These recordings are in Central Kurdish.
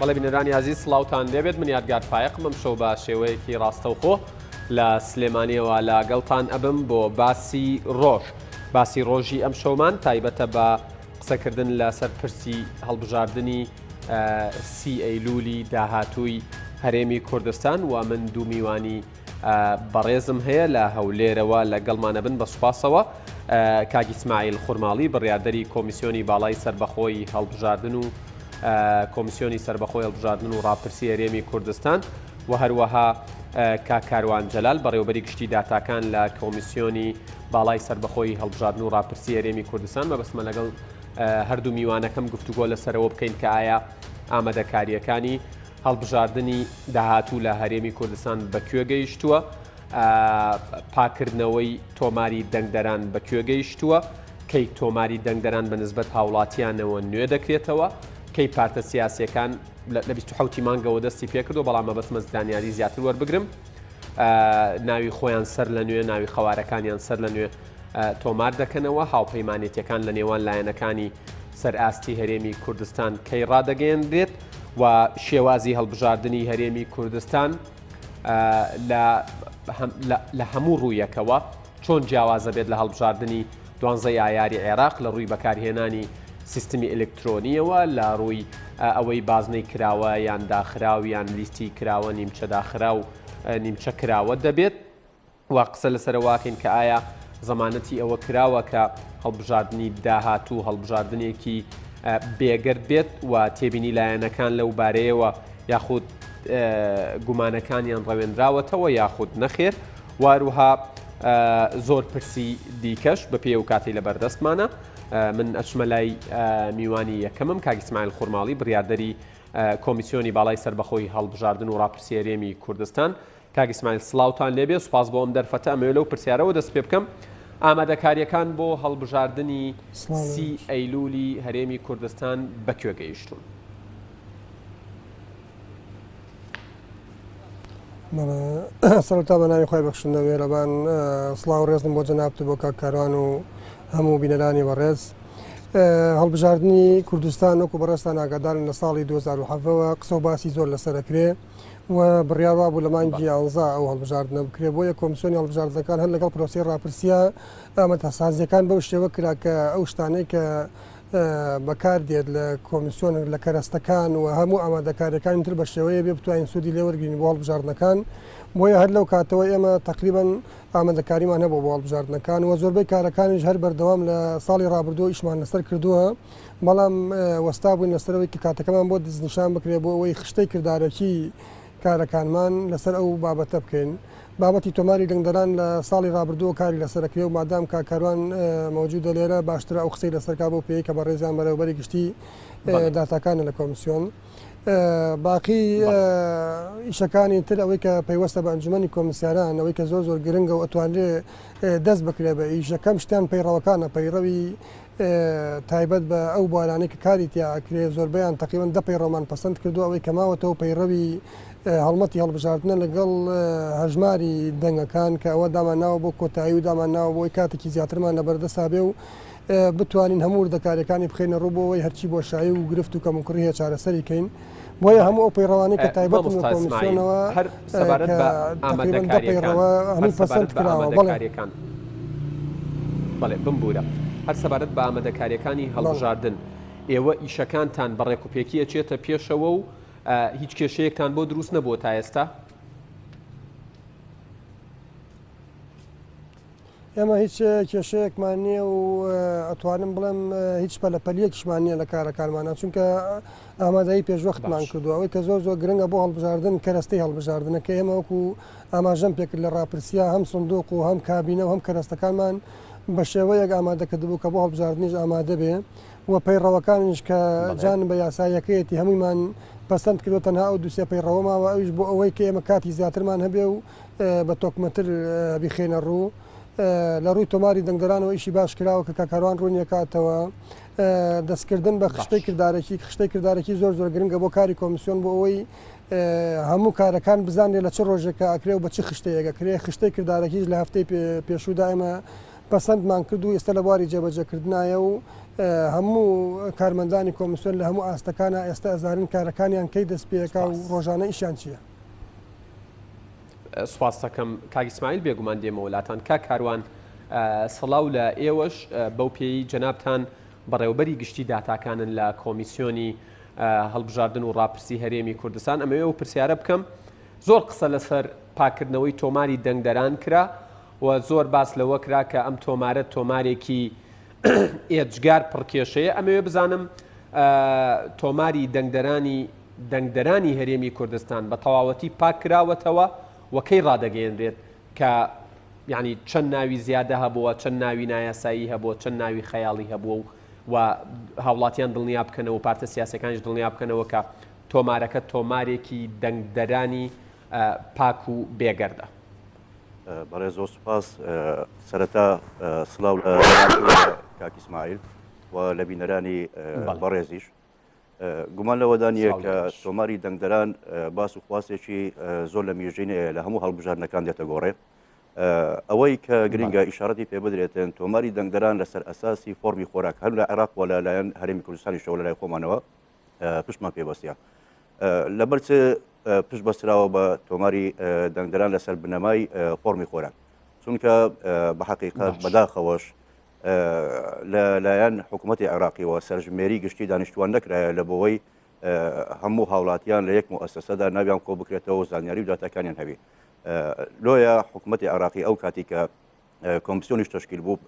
بەڵێ بینەرانی عزیز سڵاوتان لێبێت من یادگار فایقم ئەمشەو بە شێوەیەکی ڕاستەوخۆ لە سلێمانیەوە لەگەڵتان ئەبم بۆ باسی ڕۆژی ئەم شەومان تایبەتە بە قسەکردن لەسەر پرسی هەڵبژاردننی 30 ئەیلولی داهاتووی هەرێمی کوردستان و من دوو میوانی بەڕێزم هەیە لە هەولێرەوە لەگەڵمانە بن بە سوپاسەوە کاکی ئیسماعیل خوڕماڵی بڕیاردەری کۆمیسیۆنی باڵای سەربەخۆی هەڵبژاردن و کۆمیسیۆنی سەربەخۆی هەڵبژاردن و ڕاپرسی هەرێمی کوردستان و هەروەها کاکاروان جەلال بەڕێوەبەری گشتی داتاکان لە کۆمیسیۆنی باڵای سەربەخۆی هەڵبژاردن و ڕاپرسی هەرێمی کوردستان مەبەستمە لەگەڵ هەردوو میوانەکەم گفتوگۆ لەسەرەوە بکەین کە ئایا ئامادەکاریەکانی هەڵبژاردننی داهاتوو لە هەرێمی کوردستان بەکوێ گەیشتووە، پاکردنەوەی تۆماری دەنگدەران بەکوێ گەیشتووە، کەی تۆماری دەنگدەران بە نسبەت هاوڵاتیانەوە نوێ دەکرێتەوە، کەی پارتە سیاسیەکان لە 27 مانگەوە دەستی پێکردو بەڵام مەبەستمە زانیاری زیاتر وەربگرم ناوی خۆیان سەر لە نوێ ناوی خەوارەکانیان سەر لە نوێ تۆمار دەکەنەوە هاوپەیمانێتیەکان لە نێوان لایەنەکانی سەرئاستی هەرێمی کوردستان کەی ڕادەگەیەندرێت و شێوازی هەڵبژاردننی هەرێمی کوردستان لە هەموو ڕوویەکەوە چۆن جیاوازە بێت لە هەڵبژاردننی 12 ئایاری عێراق لە ڕووی بەکارهێنانی سیستمی ئلکترۆنیەوە لە ڕووی ئەوەی بازنەی کراوە یان داخراو یان لیستی کراوە نیمچە داخرا و نیمچە کراوە دەبێت و قسە لەسەرواکەین کە ئایا زەمانەتی ئەوە کراوە کە هەڵبژاردننی داهاتوو هەڵبژاردنێکی بێگرد بێت و تێبینی لایەنەکان لەو بارەیەوە یاخود گومانەکانیان ڕەوێنراوەتەوە یاخود نەخێر واروها زۆر پرسی دیکەش بە پێ و کاتی لە بەردەستمانە من ئەچمە لای میوانی یەکەمم کاکی ئیسماعیل خوڕماڵی بڕیاردەری کۆمیسیۆنی باڵای سەربەخۆی هەڵبژاردن و ڕاپرسی هەرێمی کوردستان. کاکی ئیسماعیل سڵاوتان لێبێ سوپاس بۆ ئەم دەرفەتە ئەمەوێت لەو پرسیارەوە دەست پێ بکەم ئامادەکاریەکان بۆ هەڵبژاردننی 30 ئەیلولی هەرێمی کوردستان بەکوێ گەیشتون؟ سەرەتا بە ناوی خۆی بەخشندە وێرەبان سڵاو ڕێزم بۆ جەنابتە بۆ کاکاروان و هەموو بینەرانی بەڕێز. هەڵبژاردننی کوردستان وەکو بەڕێستان ئاگادارن لە ساڵی 2007ەوە قسە و باسی زۆر لەسەرەکرێ و بڕیاروا بوو لە مانگی 11 ئەو هەڵبژاردنە بکرێ بۆیە کۆمیسیۆنی هەڵبژاردنەکان هەر لەگەڵ پرۆسی ڕاپرسیە ئامادەسازیەکان بەو شێوە کرا کە ئەو شتانەی کە بەکاردێت لە کۆمیسیۆن لە کەرەستەکان و هەموو ئامادەکاریەکانی تر بە شێوەیە بێ بتوانین سوودی لێوەرگرین بۆ هەڵبژاردنەکان بۆیە هەر لەو کاتەوە ئێمە تقریباً ئامادەکاریمان هەبوو بۆ هەڵبژاردنەکان و زۆربەی کارەکانیش هەر بەردەوام لە ساڵی ڕابردووە ئیشمان لەسەر کردووە بەڵام وەستا بووین لەسەرەوەی کە کاتەکەمان بۆ دەستنیشان بکرێ بۆ ئەوەی خشتەی کردارەکی کارەکانمان لەسەر ئەو بابەتە بکەین. بابەتی تۆماری دەنگدەران لە ساڵی ڕابردووە کاری لەسەرەکرێ و مادام کاکاروان موجودە لێرە باشترە ئەو قسەی لەسەرکا بۆ پێی کە بە ڕێزیان بەرەوبەری گشتی داتاکانە لە کۆمیسیۆن. باقی ئیشەکانی تر ئەوەی کە پەیوەستە بە ئەنجومەنی کۆمیسیاران ئەوەی کە زۆر گرنگە و ئەتوانرێ دەست بکرێ بە ئیشەکەم شتیان پەیڕەوەکانە پەیڕەوی تایبەت بە ئەو بوارانەی کە کاری تیاکرێ زۆربیان تقریباً 10 پەیڕەومان پەسەند کردو ئەوەی کەماوەتەوە پەیڕەوی هەڵمەتی هەڵبژاردنە لەگەڵ هەژماری دەنگەکان کە ئەوە دامانناوە بۆ کۆتایی و دامانناوە بۆی کاتێکی زیاترمان لە بەردەسا بێ و بتوانین هەموو دەکارەکانی بخینە ڕووبەوەی هەرچی بۆ شایی و گرفت و کەموکڕی هەیە چارەسەری کەین بۆیە هەموو ئەو پەیڕەوانەی کە تایبەت کۆمیسیۆنەوە هەموو پەسەند کراوە بەڵێ بمبورە هەر سەبارەت بە ئامادەکاریەکانی هەڵبژاردن ئێوە ئیشەکانتان بەڕێک و پێکیە چێتە پێشەوە و هیچ کێشەیەکتان بۆ دروست نەبووە تا ئێستا؟ ئێمە هیچ کێشەیەکمان نییە و ئەتوانم بڵێم هیچ پەلەپەلیەکیشمان نییە لە کارەکانمانە چونکە ئامادەی پێشوەختمان کردووە ئەوەی کە زۆر گرنگە بۆ هەڵبژاردن کەرەستەی هەڵبژاردنەکە ئێمە وەکو ئاماژەم پێکرد لە ڕاپرسیا هەم سندوق و هەم کابینە و هەم کەرەستەکانمان بە شێوەیەک ئامادەکردبوو کە بۆ هەڵبژاردنیش ئامادە بێ و پەیڕەوەکانیش کە جان بە یاسایەکەیەتی هەموویمان پەسەند کردو تەنها ئەو دووسێ پەیڕەوەماوە ئەویش بۆ ئەوەی کە ئێمە کاتی زیاترمان هەبێ و بە تۆکمەتر بیخێنە ڕوو لە ڕووی تۆماری دەنگدەرانەوە ئیشی باش کراوە کە کاکاروان ڕوونیەکاتەوە دەستکردن بە خشتەی کردارێکی زۆر گرنگە بۆ کاری کۆمیسیۆن بۆ ئەوەی هەموو کارەکان بزانێ لە چ ڕۆژێکە ئەکرێ و بە چ خشتەیەکەکرێ خشتەی کردارەکیش لە هەفتەی پێشوودا ئێمە پەسەندمان کرد و ئێستا لە بواری جێبەجێکردنایە و هەموو کارمەندانی کۆمیسیۆن لە هەموو ئاستەکانە ئێستا ئەزارین کارەکانیان کەی دەست پێەکە و ڕۆژانە ئیشیان چییە؟ سواس دەکەم کاک ئیسماعیل بێگومان دێمە وڵاتان کا کاروان سڵاو لە ئێوەش بەو پێی جەنابتان بەڕێوەبەری گشتی داتاکانن لە کۆمیسیۆنی هەڵبژاردن و ڕاپرسی هەرێمی کوردستان ئەمەوێ و پرسیارە بکەم زۆر قسە لەسەر پاکردنەوەی تۆماری دەنگدەران کرا و زۆر باس لەوە کرا کە ئەم تۆمارە تۆمارێکی ئێجگار پڕکێشەیە ئەمەوێ بزانم تۆماری دەنگدەرانی هەرێمی کوردستان بە تەواوەتی پاک کراوەتەوە وەکەی ڕادەگەێنرێت کە یعنی چەند ناوی زیادە هەبووە چەند ناوی نایاسایی هەبووە چەند ناوی خەیاڵی هەبووە و هاوڵاتیان دڵنیا بکەنەوە پارتە سیاسەکانش دڵنیا بکەنەوە کە تۆمارەکە تۆمارێکی دەنگدەرانی پاک و بێگەردە. بەڕێ زۆر سوپاس سەرەتا سڵاو لە کاک ئیسماعیل و لە بینەرانی بەڕێزیش گومان لەوەدانیە کە تۆماری دەنگدەران باس و خواسێکی زۆر لە میژینەیە لە هەموو هەڵبژاردنەکان دێتە گۆڕێ ئەوەی کە گرنگە ئیشارەتی پێ بدرێتن تۆماری دەنگدەران لەسەر ئەساسی فۆرمی خۆراک هەر لە عێراق و لەلایەن هەرێمی کوردستانی شەوە لە لای خۆمانەوە پشتمان پێبەستیە لەبەر پشت بەستراوە بە تۆماری دەنگدەران لەسەر بنەمای فۆرمی خۆراک چونکە بە حەقیقەت بەداخەوەش لەلایەن حکوومەتی عێراقیەوە سەرژمێری گشتی دانیشتوان نەکرایە لە بۆەوەی هەموو هاوڵاتیان لە یەک مؤسسەدا ناویان کۆ بکرێتەوە و زانیاری و داتاکانیان هەبێ لۆیە حکوومەتی عێراقی ئەو کاتی کە کۆمیسیۆنیش تشکیل بوو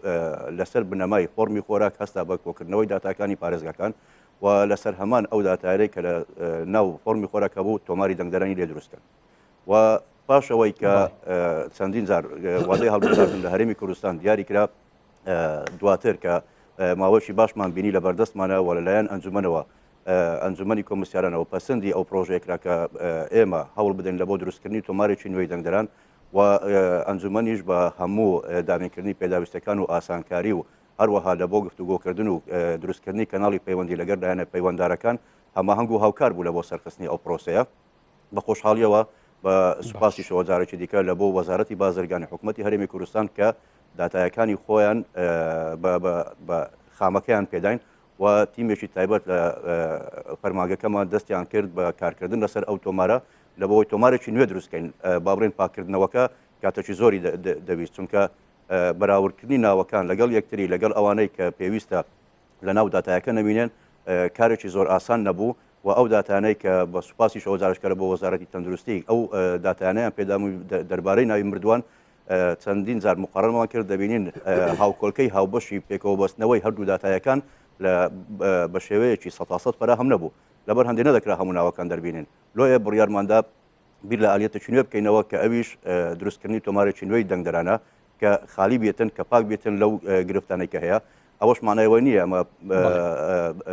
لەسەر بنەمای فۆرمی خۆراک هەستا بە کۆکردنەوەی داتاکانی پارێزگاکان و لەسەر هەمان ئەو داتایرەی کە لە ناو فۆرمی خۆراکە بوو تۆماری دەنگدەرانی لێ دروستکەن و پاشەوەی کە چەندین جار وادەی هەڵبژاردن لە هەرێمی کوردستان دیاری کرا دواتر کە ماوەشی باشمان بینی لە بەردەستمانە و لەلایەن ئەنجومەنەوە ئەنجومەنی کۆمسیارانەوە پەسەندی ئەو پرۆژەیەکرا کە ئێمە هەوڵ بدەین لە بۆ دروستکردنی تۆمارێکی نوێی دەنگدەران و ئەنجومەنیش بە هەموو دامینکردنی پێداویستەکان و ئاسانکاری و هەروەها لە بۆ گفتوگۆکردن و دروستکردنی کەناڵی پەیوەندی لەگەر لایەنە پەیوەنددارەکان هەماهەنگ و هاوکار بوو لە بۆ سەرخستنی ئەو پرۆسەیە بە خۆشحاڵیەوە بە سوپاسی شەوەجارێکی دیکە لە بۆ وەزارەتی بازرگانی حکوومەتی هەرێمی کوردستان کە داتایەکانی خۆیان بە خامەکەیان پێداین و تیمێکی تایبەت لە فەرماگەکەمان دەستیان کرد بە کارکردن لەسەر ئەو تۆمارە لە بۆی تۆمارێکی نوێ دروستکەین بابڕێن پاکردنەوەکە کاتێکی زۆری دەویست چونکە بەراوردکردنی ناوەکان لەگەڵ یەکتری لەگەڵ ئەوانەی کە پێویستە لە ناو داتایەکە نەبینێن کارێکی زۆر ئاسان نەبوو و ئەو داتانەی کە بە سوپاسی شەوەجارشکەرە بۆ وەزارەتی تەندروستی ئەو داتانەیان پێدامووی دەربارەی ناوی مردووان چەندین جار مقارنەوەمان کرد دەبینین هاوکۆڵکەی هاوبەشی پێکەوە بەستنەوەی هەردوو داتایەکان بە شێوەیەکی 100% فراهم نەبوو لەبەر هەندێک نەدەکرا هەموو ناوەکان دەربینین لۆیە بڕیارماندا بیر لە ئالیەتێکی نوێ بکەینەوە کە ئەویش دروستکردنی تۆمارێکی نوێی دەنگدەرانە کە خالی بێتن کە پاک بێتن لەو گرفتانەی کە هەیە ئەوەش مانایەوە نییە ئەمە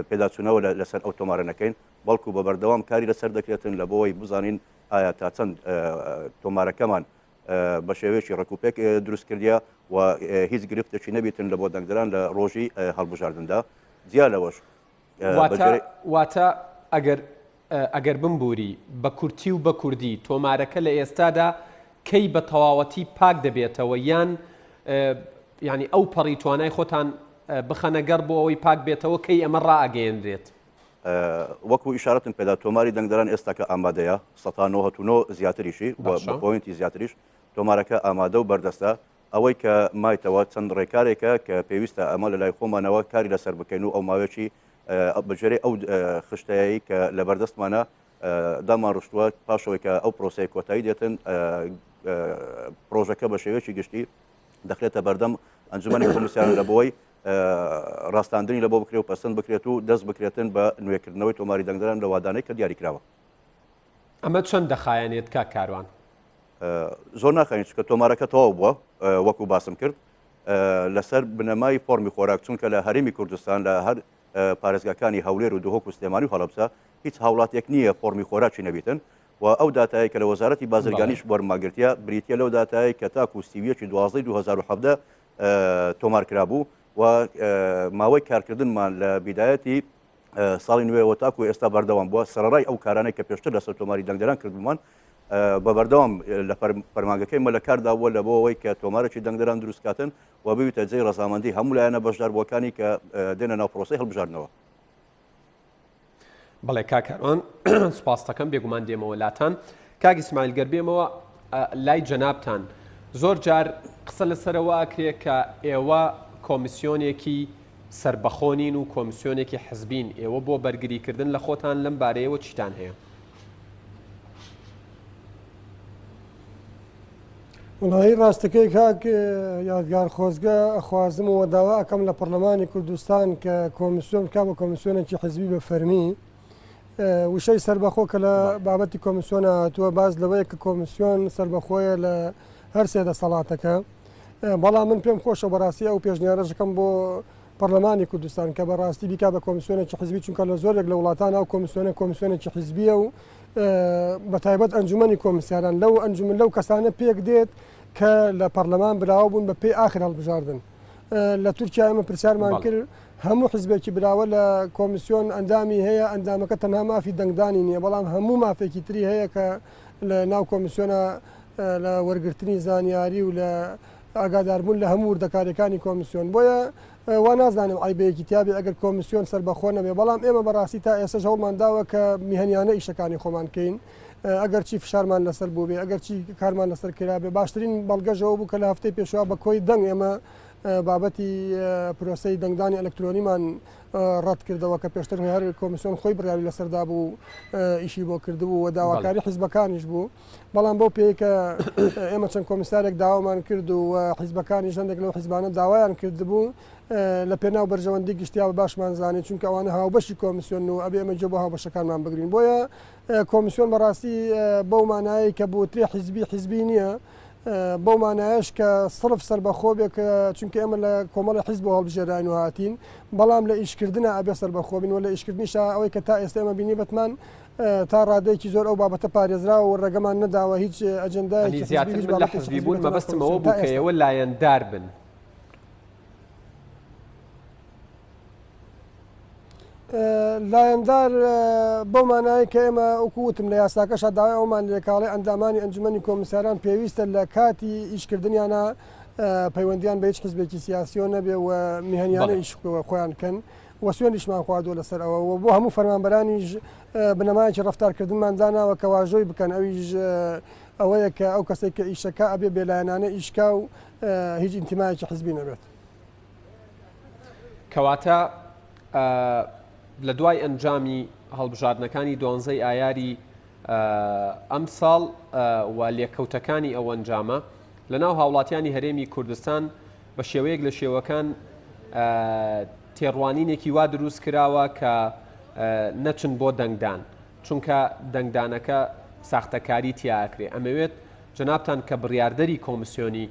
پێداچوونەوە لەسەر ئەو تۆمارە نەکەین بەڵکو بە بەردەوام کاری لەسەر دەکرێتن لە بۆەوەی بزانین ئایا تا چەند تۆمارەکەمان بە شێوەیەکی ڕکوپێک دروست کردیا و هیچ گرفتێکی نەبێتن لە بۆ دەنگدەران لە ڕۆژی هەڵبژاردندا جیا لەوەش واتە ئەگەر بمبووری بە کورتی و بە کوردی تۆمارەکە لە ئێستادا کەی بە تەواوەتی پاک دەبێتەوە یان ینی ئەو پەڕی توانای خۆتان بخەنەگەڕ بۆ ئەوەی پاک بێتەوە کەی ئەمە ڕائەگەیەنرێت وەکو ئیشارەتم پێدا تۆماری دەنگدەران ئێستاکە ئامادەیە 1990 زیاتریشی پۆینتی زیاتریش تۆمارەکە ئامادە و بەردەستە ئەوەی کە مایتەوە چەند ڕێکارێکە کە پێویستە ئەمە لە لای خۆمانەوە کاری لەسەر بکەین و ئەو ماوەیەکی بەجێرەی ئەو خشتایی کە لە بەردەستمانە دامان ڕشتووە پاشەوەی کە ئەو پرۆسەی کۆتایی دێتن پرۆژەکە بە شێوەیەکی گشتی دەخرێتە بەردەم ئەنجومەنی کۆمیسیاران لە بۆی ڕاستاندنی لە بۆ بکرێت و پەسەند بکرێت و دەست بکرێتن بە نوێکردنەوەی تۆماری دەنگدەران لە وادانەی کە دیاری کراوە ئەمە چەند دەخایەنێت کا کاروان زۆر ناخەین چکە تۆمارەکە تەواو بووە وەکو باسم کرد لەسەر بنەمای فۆرمی خۆراک چونکە لە هەرێمی کوردستان لە هەر پارێزگاکانی هەولێر و دهۆک و سلێمانی و هەڵەبجە هیچ هاوڵاتێک نییە فۆرمی خۆراکی نەبیتن و ئەو داتایی کە لە وەزارەتی بازرگانیش وەرماگرتیا بریتە لەو داتایی کە تاکو سیویەکی 2017 تۆمار کرابوو و ماوەی کارکردنمان لە بیدایەتی ساڵی نوێەوە تاکو ئێستا بەردەوام بووە سەرڕای ئەو کارانەی کە پێشتر لەسەر تۆماری دەنگدەران کردبوومان بە بەردەوام لە فەرمانگەکەی مەلەکاردا بووە لە بۆ ئەوەی کە تۆمارێکی دەنگدەران دروستکاتن و ببیتە جێی ڕەزامەندی هەموو لایەنە بەشداربووەکانی کە دێنە ناو پرۆسەی هەڵبژاردنەوە. بەڵێ کاکەڕۆن سوپاس دەکەم بێگومان دێمەوە لاتان. کاک ئیسماعیل گەربێمەوە لای جەنابتان زۆر جار قسە لەسەرەوە ئەکرێت کە ئێوە کۆمیسیۆنێکی سربەخۆنین و کۆمیسیۆنێکی حزبین، ئێوە بۆ بەرگریکردن لە خۆتان لەم بارەیەوە چیتان هەیە؟ وڵی ڕاستەکەی کاک یادگار خۆزگە ئەخوازمەوە داوا ئەەکەم لە پەرلەمانی کوردستان کە کۆمیسیۆن بکە بە کۆمیسیۆنێکی حزبی بە فەرمی وشەی سربەخۆ کە لە بابەتی کۆمیسیۆنە هاتووە باز لەوەیە کە کۆمیسیۆن سربەخۆیە لە هەر سێ دەسەڵاتەکە. بەڵام من پێم خۆشە بەڕاستی ئەو پێشنیارەشەکەم بۆ پەرلەمانی کوردستان کە بەڕاستی بیکا بە کۆمیسیۆنێکی حزبی، چونکە لە زۆرێک لە وڵاتان ئەو کۆمیسیۆنێکی حزبیە و بەتایبەت ئەنجومەنی کۆمیسیاران لەو ئەنجومن لەو کەسانە پێک دێت کە لە پەرلەمان براوە بوون بە پێی ئاخر هەڵبژاردن. لە تورکیا ئێمە پرسیارمان کرد هەموو حزبێکی براوە لە کۆمیسیۆن ئەندامی هەیە، ئەندامەکە تەنها مافی دەنگدانی نییە، بەڵام هەموو مافێکی تری هەیە کە لە ناو کۆمیسیۆنە لە وەرگرتنی زانیاری و لە ئاگاداربوون لە هەموو وردەکاریەکانی کۆمیسیۆن. بۆیە وا نازانم ئایبەیەکی تیابێ ئەگەر کۆمیسیۆن سربەخۆ نەبێ، بەڵام ئێمە بەڕاستی تا ئێستا هەوڵمان داوە کە میهەنیانە ئیشەکانی خۆمان کەین، ئەگەر چی فشارمان لەسەر بوو بێ، ئەگەر چی کارمان لەسەر کرابێ. باشترین بەڵگەژەوە بوو کە لە هەفتەی پێشوا بە کۆی دەنگ ئێمە بابەتی پرۆسەی دەنگدانی ئەلکترۆنیمان ڕەت کردەوە کە پێشتر هەر کۆمیسیۆن خۆی بڕیاوی لەسەردا بوو ئیشی بۆ کردبوو و داواکاری حیزبەکانیش بوو. بەڵام بۆ پێی کە ئێمە چەند کۆمیسارێک داوامان کرد و حیزبەکانی ژەندێک لەو حیزبانە داوایان کردبوو لە پێناو بەرژەوەندی گشتیا بە باشمان زانێت، چونکە ئەوانە هاوبەشی کۆمیسیۆن و ئەبێ ئەمە جێ بۆ هاوبەشەکانمان بگرین. بۆیە کۆمیسیۆن بەڕاستی بەو مانایی کە بۆترێ حیزبی نییە، بەو مانایش کە سرف سربەخۆ بێ کە چونکە ئێمە لە کۆمەڵی حیزب بۆ هەڵبژێراین و هاتین، بەڵام لە ئیشکردنە ئەبێ سربەخۆ بین و لە ئیشکردنیشا ئەوەی کە تا ئێستا ئێمە بینی بەتمان تا ڕادەیەکی زۆر ئەو بابەتە پارێزراوە و ڕێگەمان نەداوە هیچ ئەجەندایەکی زیاتر لە حزبی بوون مەبەستمەوە بوو کە ئێوە لایەندار بن. لایەندار بەو مانایی کە ئێمە وەکووتم لە یاساکەشا داوای ئەومان لێکاڵی ئەندامانی ئەنجومەنی کۆمیساران پێویستە لە کاتی ئیشکردنیانە پەیوەندیان بە هیچ حزبێکی سیاسیۆ نەبێ و میهەنیانە ئیشکەوە خۆیان کەن و سوێنیشمان خواردووە لەسەر ئەوە بۆ هەموو فەرمانبەرانیش بنەمایەکی ڕەفتارکردنمان داناوە کە واژۆی بکەن ئەویش ئەوەیە کە ئەو کەسێک کە ئیشەکە ئەبێ بێلایەنانە ئیشکا و هیچ ئینتیمایەکی حزبی نەبێت. کەواتە لە دوای ئەنجامی هەڵبژاردنەکانی 12 ئایاری ئەم ساڵ و لێکەوتەکانی ئەو ئەنجامە لە ناو هاوڵاتیانی هەرێمی کوردستان بە شێوەیەک لە شێوەکان تێڕوانینێکی وا دروست کراوە کە نەچن بۆ دەنگدان، چونکە دەنگدانەکە ساختەکاری تیاکرێ. ئەمەوێت جەنابتان کە بڕیاردەری کۆمیسیۆنی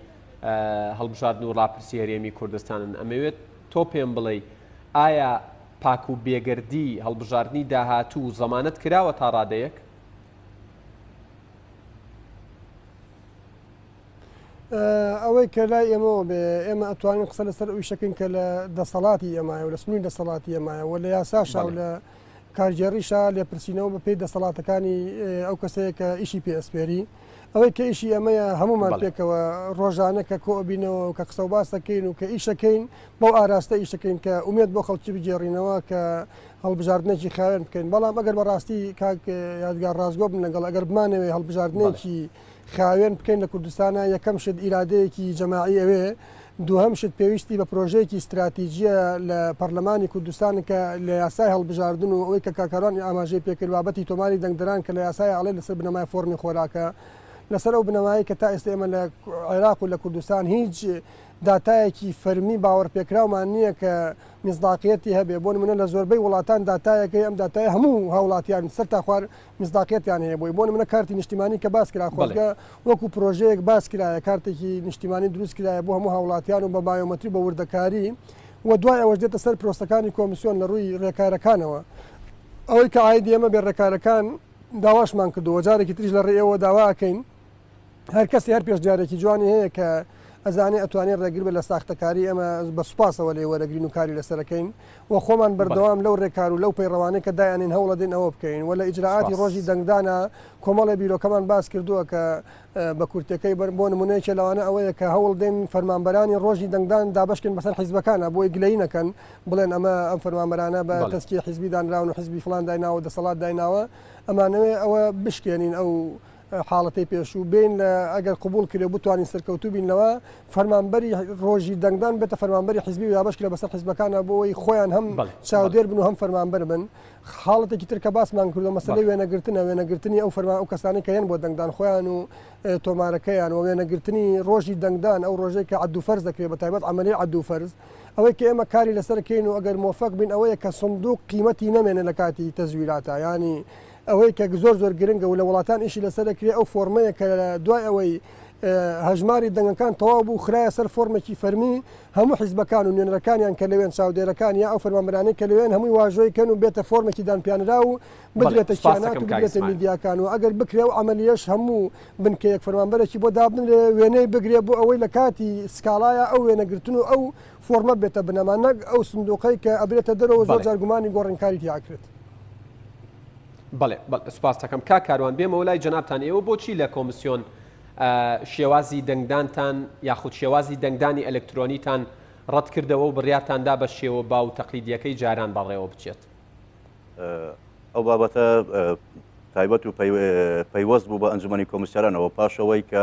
هەڵبژاردن و ڕاپرسی هەرێمی کوردستانن، ئەمەوێت تۆ پێم بڵێ ئایا پاک و بێگردی هەڵبژاردننی داهاتوو زەمانەت کراوە تا ڕادەیەک؟ ئەوەی کە لای ئێمەوە بێ ئێمە ئەتوانین قسە لەسەر ئەوی شەکەین کە لە دەسەڵاتی ئێمایە و لە سنووری دەسەڵاتی ئێمایە و لە یاساشا و لە کارگێڕیشا لێپرسینەوە بە پێی دەسەڵاتەکانی ئەو کەسەیە کە ئیشی پێئسپێری. ئەوەی کە ئیشی ئەمەیە هەمومان پێکەوە ڕۆژانە کە کۆبینەوە کە قسە و باسەکەین و کە ئیشەکەین بۆ ئاراستە ئیشەکەین کە ئومێت بۆ خەڵکی بگێڕینەوە کە هەڵبژاردنێکی خاوێن بکەین. بەڵام ئەگەر بەڕاستی کاک یادگار ڕازگۆ بن لەگەڵ ئەگەر بمانەوێ هەڵبژاردنێکی خاوێن بکەین لە کوردستانە، یەکەم شت ئیرادەیەکی جەماعی ئەوێ، دووهەم شت پێویستی بە پرۆژەیەکی استراتیژیە لە پەرلەمانی کوردستان کە لە یاسای هەڵبژاردن و ئەوەی کە کاکەڕان ئاماژەی پێکرد بابەتی تۆماری دەنگدەران کە لە یاسای ئاڵێ لەسەر بنەمای فۆرمی خۆراکە لەسەر ئەو بنەمایی کە تا ئێستا ئێمە لە عێراق و لە کوردستان هیچ داتایەکی فەرمی باوەڕپێکراومان نییە کە میزداقیەتی هەبێ. بۆ نمونە لە زۆربەی وڵاتان داتایەکەی ئەم داتایە هەموو هاوڵاتیان سەر تا خوار میزداقیەتیان هەیە. بۆی بۆ نمونە کارتی نیشتیمانی کە باس کرا خۆزگە وەکو پرۆژەیەک باس کرایە، کارتێکی نیشتیمانی دروست کرایە بۆ هەموو هاوڵاتیان و بە بایۆمەتری بە وردەکاری و دوای ئەوەش دێتە سەر پرۆسەکانی کۆمیسیۆن لە ڕووی ڕێکارەکانەوە. ئەوەی کە ئایدی ئێمە بێ ڕێکارەکان داواشمان کردووە، جارێکی تریش لە ڕێەوە داواکەین هەر کەسی هەر پێشجارێکی جوانی هەیە کە ئەزانێ ئەتوانێت ڕێگر بێت لە ساختەکاری ئەمە بە سوپاسەوە لێ وەرەگرین و کاری لەسەرەکەین و خۆمان بەردەوام لەو ڕێکار و لەو پەیڕەوانەی کە دایانین هەوڵە دێن ئەوە بکەین و لە ئیجراعاتی ڕۆژی دەنگدانە کۆمەڵی بیرۆکەمان باس کردووە کە بە کورتەکەی بۆ نمونەیەکی لەوانە ئەوەیە کە هەوڵ دێن فەرمانبەرانی ڕۆژی دەنگدان دابشکن بەسەر حیزبەکانە بۆی گلەی نەکەن بڵێن ئەمە ئەم فەرمانبەرانە بە تەسکی حیزبی دانراون و حیزبی فلان دایناوە دەسەڵات دایناوە ئەمانەوێ ئەوە بشکێنین ئەو حاڵەتی پێشوو بین لە ئەگەر قبول کرێ بتوانین سەرکەوتوو بینەوە فەرمانبەری ڕۆژی دەنگدان بێتە فەرمانبەری حیزبی و یابەشکرێ بەسەر حیزبەکانە بۆەوەی خۆیان هەم چاودێر بن و هەم فەرمانبەر بن حاڵەتێکی تر کە باسمان کردو مەسەلەی وێنەگرتنی ئەو ئەو کەسانی کە هێن بۆ دەنگدان خۆیان و تۆمارەکەیان و وێنەگرتنی ڕۆژی دەنگدان ئەو ڕۆژەی کە عەدو فەرز دەکرێت بە تایبەت عەمەلی عەدو فەرز ئەوەی کە ئێمە کاری لەسەرکەین و ئەگەر مۆفەق بین ئەوەیە کە سندوق قیمەتی نەمێنێ لە کاتی تەزویراتە ینی ئەوەی کە زۆر گرنگە و لە وڵاتان ئیشی لەسەرکرێ ئەو فۆرمەیە کە دوای ئەوەی هەژماری دەنگەکان تەواو بوو خراە سەر فۆرمێکی فەرمی هەموو حیزبەکان و نوێنەرەکانیان کە لەوێن چاودێرەکان یا ئەو فەرمانبەرانەی کە لەوێن هەمووی واژۆی کەن و بێتە فۆرمێکی دانپیانرا و بدرێتە کیانات و بگرێتە میدیاکان و ئەگەر بکرێ و ئەمەلیەش هەموو بنکەیەک فەرمانبەرێکی بۆ دابن لێ وێنەی بگرێ بۆ ئەوەی لە کاتی سکاڵایە ئەو وێنەگرتن و ئەو فۆرمە بێتە بنەمان نەک ئەو سندوقەی کە ئەبرێتە دەرەوە زۆر جارگومانی گۆڕینکاری تیاکرێت. بەڵێ سوپاس دەکەم کا کاروان بێمەوە لای جەنابتان ئێوە بۆچی لە کۆمیسیۆن شێوازی دەنگدانتان یاخود شێوازی دەنگدانی ئەلکترۆنیتان ڕەت کردەوە و بڕیارتاندا بە شێوە باو تەقلیدیەکەی جاران بەڕێوە بچێت؟ ئەو بابەتە تایبەت و پەیوەست بوو بە ئەنجومەنی کۆمیسیارانەوە پاشەوەی کە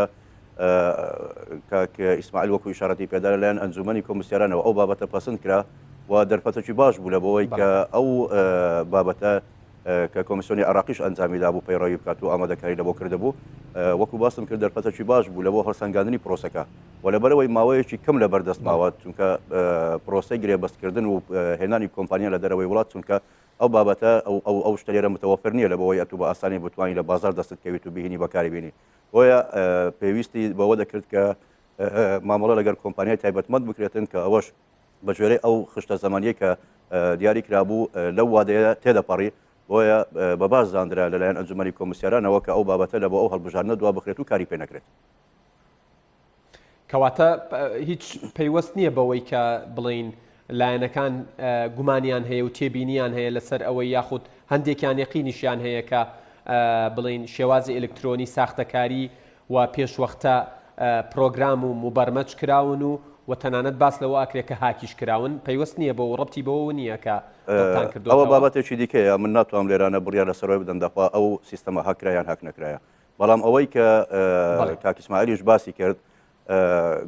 ئیسماعیل وەکو ئیشارەتی پێدا لەلایەن ئەنجومەنی کۆمیسیارانەوە ئەو بابەتە پەسەند کرا و دەرفەتێکی باش بوو لە بەوەی کە ئەو بابەتە کە کۆمیسیۆنی عراقیش ئەنجامیدا بوو پەیڕەوی بکات و ئامادەکاری لەبۆ کردهبوو وەکو باسم کرد دەرفەتێکی باش بوو لە بۆ هەڵسەنگاندنی پرۆسەکە و لەبەرەوەی ماوەیەکی کەم لە بەردەست ماوە چونکە پرۆسەی گرێبەستکردن و هێنانی کۆمپانیا لە دەرەوەی وڵات چونکە ئەو بابەتە ئەو شتێرە متەوەفر نییە لە بەوەی ئەتوو بە ئاسانی بتوانین لە بازار دەستت کەویت و بهینی بەکاری بینی بۆیە پێویستی بەوە دەکرد کە مامەڵە لەگەر کۆمپانیای تایبەتمەند بکرێتن کە ئەوەش بە ژێرەی ئەو خشتە زەمانیە کە دیاری کرابوو لەو وادەیە تێدەپەڕی بۆیە بە باش زاندرا لەلایەن ئەنجومەنی کۆمیسیارانەوە کە ئەو بابەتە لە بۆ ئەو هەڵبژاردنە دوا بخرێت و کاری پێ نەکرێت. کەواتە هیچ پەیوەست نییە بەوەی کە بڵین لایەنەکان گومانیان هەیە و تێبینیان هەیە لەسەر ئەوەی یاخود هەندێکیان یەقینیشیان هەیە کە بڵین شێوازی ئەلکترۆنی ساختەکاری و پێشوەختە پرۆگرام و مبەرمەج کراون و تەنانەت باس لەوە ئاکرێت کە هاکیش کراون پەیوەست نییە بە و ڕەبتی بەوە نییە کە ئەوە بابەتێکی دیکەیە من ناتوانم لێرانە بڕیار لەسەرەوەی بدەم دەخوا ئەو سیستەمە هاکرایان هاک نەکرایە بەڵام ئەوەی کە کاک ئیسماعیلیش باسی کرد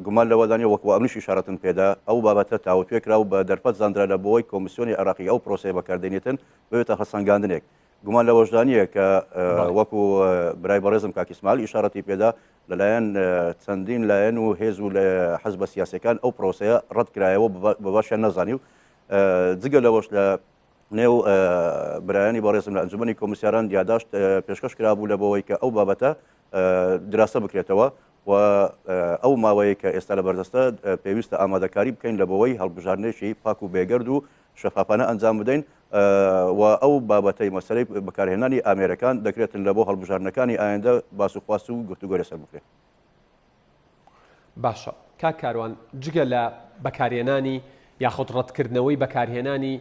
گومان لەوەدانی وەکو ئەمنیش ئیشارەتن پێدا ئەو بابەتە تاوتوێکرا و بە دەرفەت زاندرا لە بۆی کۆمیسیۆنی عراقی ئەو پرۆسەی بەکاردێنێتن بێتە هەڵسەنگاندنێک گومان لە وەژدانیە کە وەکو برای بەڕێزم کاک ئیسماعیل ئیشارەتی پێدا لەلایەن چەندین لایەن و هێز و لە حەزبە سیاسەکان ئەو پرۆسەیە ڕەت کرایەوە بە باشیان نەزانی و جگە لەوەش لە نێو برایانی بەڕێزم لە ئەنجومەنی کۆمیسیاران دیاداشت پێشکەش کرابوو لە بەوەی کە ئەو بابەتە دراسە بکرێتەوە و ئەو ماوەیە کە ئێستا لە بەردەستە پێویستە ئامادەکاری بکەین لە بەوەی هەڵبژاردنێکی پاک و بێگەرد و شەفافانە ئەنجام بدەین و ئەو بابەتەی مەسەلەی بەکارهێنانی ئامێرەکان دەکرێتن لە بۆ هەڵبژاردنەکانی ئایندە باس و خواست و گفتوگۆ لەسەر بکرێت. باشە کاک کاروان جگە لە بەکارهێنانی یاخود ڕەتکردنەوەی بەکارهێنانی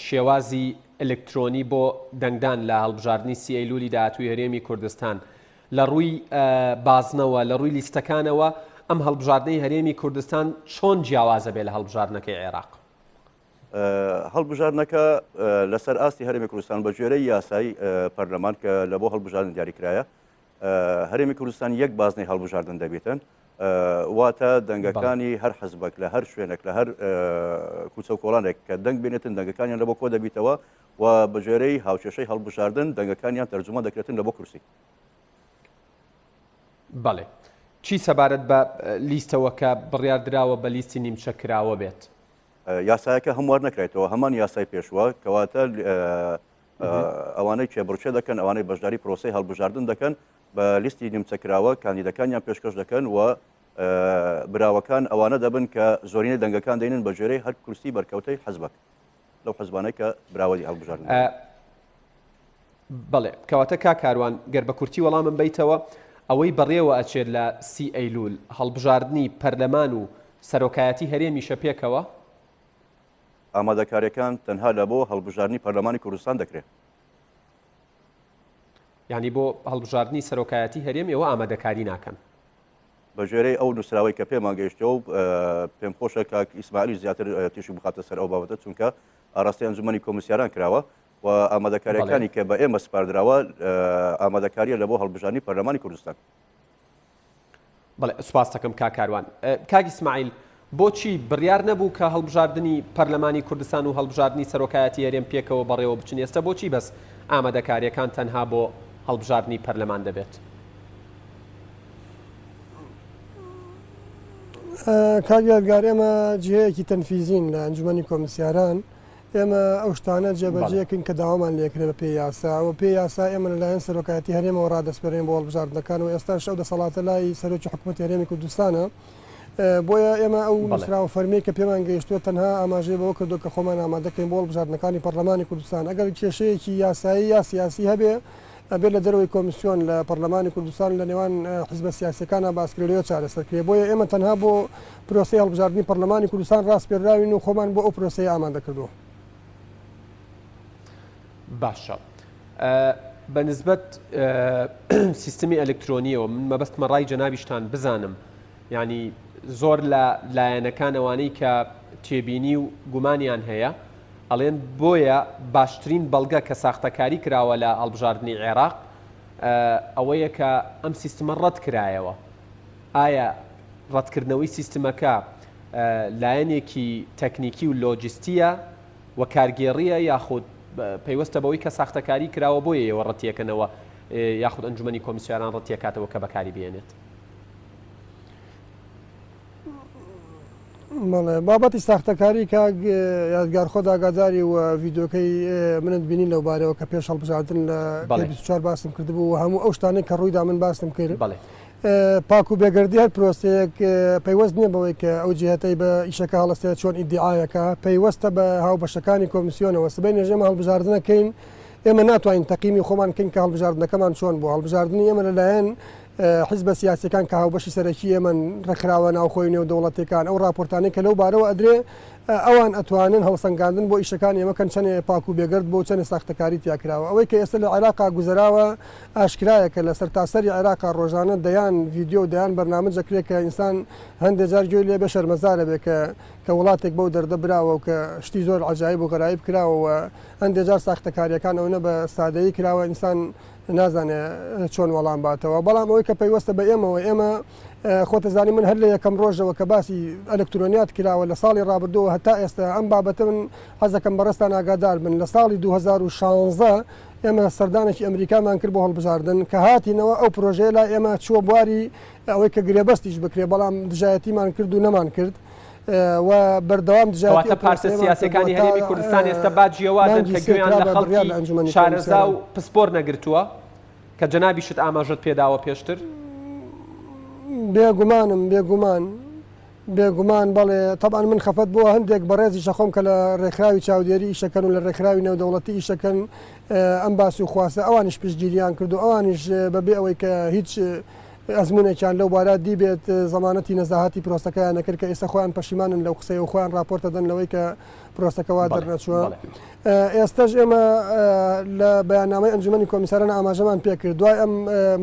شێوازی ئەلکترۆنی بۆ دەنگدان لە هەڵبژاردننی سیئیلولی داهاتووی هەرێمی کوردستان لە ڕووی بازنەوە لە ڕووی لیستەکانەوە ئەم هەڵبژاردنەی هەرێمی کوردستان چۆن جیاوازە بێ لە هەڵبژاردنەکەی عێراق؟ هەڵبژاردنەکە لەسەر ئاستی هەرێمی کوردستان بە ژێرەی یاسایی پەرلەمان کە لە بۆ هەڵبژاردن دیاریکرایە هەرێمی کوردستان یەک بازنەی هەڵبژاردن دەبێتن واتە دەنگەکانی هەر حەزبەک لە هەر شوێنێک لە هەر کوچە و کۆڵانێک کە دەنگ بێنێتن دەنگەکانیان لە بۆ کۆ دەبیتەوە و بە ژێرەی هاوچێشەی هەڵبژاردن دەنگەکانیان تەرجمە دەکرێتن لە بۆ کورسی. بەڵێ چی سەبارەت بە لیستەوە کە بڕیار دراوە بە لیستی نیمچە کراوە بێت؟ یاسایەکە هەموار نەکرێتەوە هەمان یاسای پێشوە کەواتە ئەوانەی کێبڕچێ دەکەن ئەوانەی بەشداری پرۆسی هەڵبژاردن دەکەن بە لیستی نیمچەکراوە کاندیدەکانیان پێشکەش دەکەن و براوەکان ئەوانە دەبن کە زۆرینەی دەنگەکان دێنن بە ژێرەی هەر کورسی بەرکەوتەی حەزبەک لەو حەزبانەی کە براوەی هەڵبژاردن. بەڵێ کەواتە کا کاروان گەر بە کورتی وەڵامم بیتەوە ئەوەی بەڕێوە ئەچێت لە سی ئەیلول هەڵبژاردننی پەرلەمان و سەرۆکایەتی هەرێمیشە پێکەوە؟ ئامادەکاریەکان تەنها لە بۆ هەڵبژاردننی پەرلەمانی کوردستان دەکرێت. یعنی بۆ هەڵبژاردننی سەرۆکایەتی هەرێم ئێوە ئامادەکاری ناکەن. بە ژێرەی ئەو نووسراوی کە پێمان گەیشتەوە و پێم خۆشە کاک ئیسماعیلی زیاتر تێشی بخاتە سەر ئەو بابەتە چونکە ئاڕاستی ئەنجومەنی کۆمسیاران کراوە و ئامادەکاریەکانی کە بە ئێمە سپاردراوە ئامادەکاریە لە بۆ هەڵبژاردننی پەرلەمانی کوردستان. بەڵێ سوپاس دەکەم کاکاروان. کاک ئیسماعیل بۆچی بڕیار نەبوو کە هەڵبژاردننی پەرلەمانی کوردستان و هەڵبژاردننی سەرۆکایەتی هەرێم پێکەوە بەڕێوە بچن؟ ئێستا بۆچی بەس ئامادەکاریەکان تەنها بۆ هەڵبژاردننی پەرلەمان دەبێت؟ کاگیادگار ئێمە جهەیەکی تەنفیزین لە ئەنجومەنی کۆمسیاران، ئێمە ئەو شتانە جێبەجێکن کە داوامان لێکرێت بە پێی یاسا و پێی یاسا ئێمە لەلایەن سەرۆکایەتی هەرێمەوە ڕادەسپێرین بۆ هەڵبژاردنەکان و ئێستا شەو دەسەڵاتە لای سەرۆکی حکوومەتی هەرێمی کوردستانە. بۆیە ئێمە ئەو نووسراوە فەرمی کە پێمان گەیشتووە تەنها ئاماژەی بەوە کردو کە خۆمان ئامادەکەین بۆ هەڵبژاردنەکانی پەرلەمانی کوردستان. ئەگەر کێشەیەکی یاسایی یا سیاسی هەبێ ئەبێت لە دەرەوەی کۆمیسیۆن لە پەرلەمانی کوردستان لە نێوان حزبە سیاسیەکانە باسکرێتەوە چارەسەرکرێ. بۆیە ئێمە تەنها بۆ پرۆسەی هەڵبژاردننی پەرلەمانی کوردستان ڕاستپێراوین و خۆمان بۆ ئەو پرۆسەی ئامادە کردووە. باشە. بەنسبەت سیستمی ئەلکترۆنیەوە من مەبەستمە ڕای جەنابیشتان بزانم، ینی زۆر لە لایەنەکان ئەوانەی کە تێبینی و گومانیان هەیە ئەڵێن بۆیە باشترین بەڵگە کە ساختەکاری کراوە لە هەڵبژاردننی عێراق ئەوەیە کە ئەم سیستمە ڕەت کرایەوە. ئایا ڕەتکردنەوەی سیستمەکە لایەنێکی تەکنیکی و لۆجستیە و کارگێڕیە یاخود پەیوەستە بەوەی کە ساختەکاری کراوە بۆیە ئێوە ڕەتیەکەنەوە یاخود ئەنجومەنی کۆمیسیاران ڕەتیەکاتەوە کە بەکاری بێنێت؟ بابەتی ساختەکاری کاک یادگار خۆ داگاداری و ڤیدۆکەی منت بینین لەو بارەوە کە پێش هەڵبژاردن لە 24 باسم کردبوو و هەموو ئەو شتانەی کە ڕوویدا من باسم کرد. پاک و بێگەردی هەر پرۆسەیەک پەیوەست نییە بەوەی کە ئەو جهەتەی بە ئیشەکە هەڵەستێت چۆن ئیدعایەکە پەیوەستە بە هاوبەشەکانی کۆمیسیۆنەوە سبەی نێژێمە هەڵبژاردنەکەین ئێمە ناتوانین تەقیمی خۆمان کەین کە هەڵبژاردنەکەمان چۆن بوو. هەڵبژاردننی ئێمە لەلایەن حزبە سیاسیەکان کە هاوبەشی سەرەکی ئێمە ڕێکخراوە ناوخۆی نێو دەوڵەتەکان ئەو راپۆرتانەی کە لەو بارەوە ئەدرێ ئەوان ئەتوانن هەڵسەنگاندن بۆ ئیشەکان ئێمەکەن چەند پاک و بێگەرد بۆ چەند ساختەکاری تیاکراوە. ئەوەی کە ئێستا لە عێراقا گوزەراوە ئاشکرایە کە لە سەرتاسەری عێراقا ڕۆژانە دەیان ڤیددیۆ و دەیان بەرنامەجەکرێت کە ئینسان هەندێک جار گوێی لێ بە شەرمەزارە بێ کە وڵاتێک بەو دەردە براوە و کە شتی زۆر عجایب و غەرایب کراوە هەندێک جار ساختەکاریەکان ئەوە بە سادەیی کراوە ئینسان نازانێت چۆن وەڵام باتەوە. بەڵام ئەوەی کە پەیوەستە بە ئێمەوە ئێمە خۆتەزانی من هەر لە یەکەم ڕۆژەوە کە باسی ئەلکترۆنیات کراوە لە ساڵی ڕابردووە هەتا ئێستا ئەم بابەتە من حەزەکەم بەڕستان ئاگادار بن. لە ساڵی 2016 ئێمە سەردانێکی ئەمریکامان کرد بۆ هەڵبژاردن کە هاتینەوە ئەو پرۆژەیە لا ئێمە چووە بواری ئەوەی کە گرێبەستیش بکرێ بەڵام دژایەتیمان کرد و نەمان کرد و بەردەوام دژایەتە پارتە سیاسەکانی هەرێمی کوردستان ئێستا باجیێوادن کە گوێیان لە خەڵکی شارەزا و پسپۆر نەگرتووە کە جەنابیشت ئاماژەت پێداوە پێشتر؟ بێگومان بەڵێ طبعاً من خەفەت بووە هەندێک بەڕێزی شەخۆم کە لە ڕێکخراوی چاودێری ئیشەکەن و لە ڕێکخراوی نێودەوڵەتی ئیشەکەن ئەم باسی و خواسە ئەوانش پشتگیریان کرد و ئەوانش بەبێ ئەوەی کە هیچ ئەزمونێکیان لەو بارە دیبێت زەمانەتی نەزاهەتی پرۆسەکەیان نەکرد کە ئێستا خۆیان پەشیمانن لەو قسەی و خۆیان راپۆرتە دەن لەوەی کە پرۆسەکەوا دەرنەچووە. ئێستاش ئێمە لە بەیاننامەی ئەنجومەنی کۆمیسارانە ئاماژەمان پێکرد دوای ئەم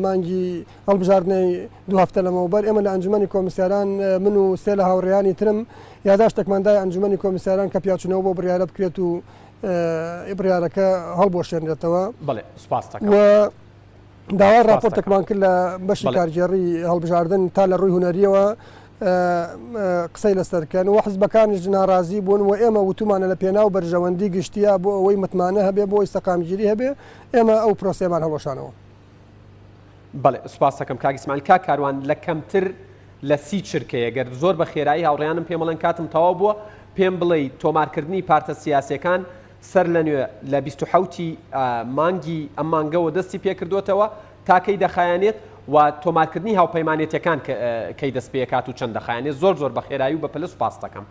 مانگی هەڵبژاردنەی دوو هەفتە لەمەوبەر ئێمە لە ئەنجومەنی کۆمیساران من و سێ لە هاوڕێیانی ترم یاداشتێکماندای ئەنجومەنی کۆمیساران کە پیاچونەوە بۆ بڕیارە بکرێت و بڕیارەکە هەڵبۆشێنرێتەوە. داوا راپۆرتێکمان کرد لە بەشی کارگێڕی هەڵبژاردن تا لە ڕووی هونەریەوە قسەی لەسەرکەن و حزبەکانیش ناڕازی بوون و ئێمە وتومانە لە پێناو بەرژەوەندی گشتیە بۆ ئەوەی متمانە هەبێ بۆ ئیسەقامگیری هەبێ ئێمە ئەو پرۆسەمان هەڵۆشانەوە. بەڵێ سوپاس دەکەم کاک ئیسماعیل. کاروان لە کەمتر لە 30 چرکەیە گەر زۆر بە خێرایی هاوڕێیانم پێم بڵێن کاتم تەواو بووە پێم بڵێ تۆمارکردنی پارتە سیاسیەکان سەر لە نوێ لە 27 مانگی ئەم مانگەوە دەستی پێکردوێتەوە تاکەی دەخایانێت و تۆمارکردنی هاوپەیمانێتەکان کەی دەست پێکات و چەند دەخایانێت زۆر بە خێرایی و بە پلس سوپاس دەکەم.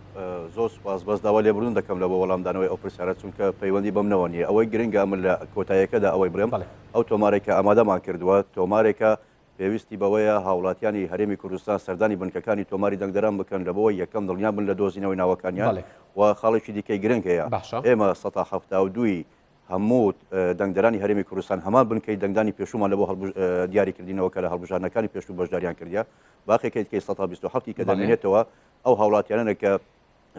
زۆر سوپاس بەس داوا لێبوردن دەکەم لە بۆ وەڵامدانەوەی ئەو پرسیارە چونکە پەیوەندی بەمنەوە نیە ئەوەی گرنگە من لە کۆتاییەکەدا ئەوەی بڵێم ئەو تۆمارێکە ئامادەمان کردووە تۆمارێکە پێویستی بەوەیە هاوڵاتیانی هەرێمی کوردستان سەردانی بنکەکانی تۆماری دەنگدەران بکەن لەبەوە یەکەم دڵنیان بن لە دۆزینەوەی ناوەکانیان و خاڵێکی دیکەی گرنگ هەیە ئێمە 1970 هەموو دەنگدەرانی هەرێمی کوردستان هەمان بنکەی دەنگدانی پێشومان لە بۆ دیاریکردنەوە کە لە هەڵبژارنەکانی پێشوو بەشداریان کردیا باقیەکەی 1970 کە دەمێنێتەوە ئەو هاوڵاتیانە کە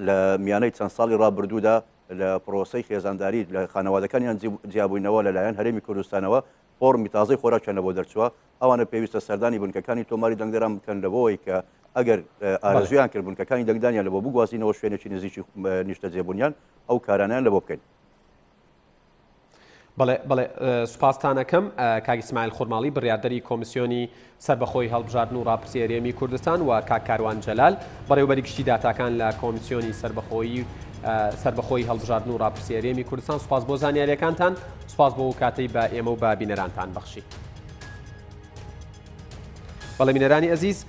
لە میانەی چەند ساڵی ڕابردوودا لە پرۆسەی خێزانداری لە خانەوادەکانیان جیابووینەوە لەلایەن هەرێمی کوردستانەوە فۆرمی تازەی خۆراکیان بۆ دەرچووە ئەوانە پێویستە سەردانی بنکەکانی تۆماری دەنگدەران بکەن لەبەوەی کە ئەگەر ئارەزویان کرد بنکەکانی دەنگدانیان لە بۆ بگوازینەوە شوێنێکی نزیکی نیشتە جێبوونیان ئەو کارانیان لە بۆ بکەین. بەڵێ سوپاسانەکەم کاک ئیسماعیل خورماڵی بڕیاردەری کۆمیسیۆنی سربەخۆی هەڵبژاردن و ڕاپرسی هەرێمی کوردستان و کاک کاروان جەلال بەڕێوەبەری گشتی داتاکان لە کۆمیسیۆنی سربەخۆی هەڵبژاردن و ڕاپرسی هەرێمی کوردستان سوپاس بۆ زانیاریەکانتان سوپاس بۆ کاتەی بە ئێمە و بە بینەرانتان بەخشی. بەڵێ بینەرانی ئەزیز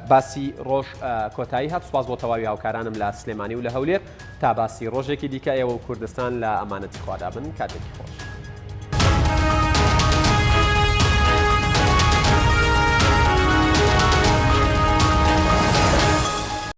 باسی ڕۆژ کۆتایی هات سوپاس بۆ تەواوی هاوکارانم لە سلێمانی و لە هەولێر تا باسی ڕۆژێکی دیکە ئێوە و کوردستان لە ئەمانەتی خوادا بن کاتێکی خۆش.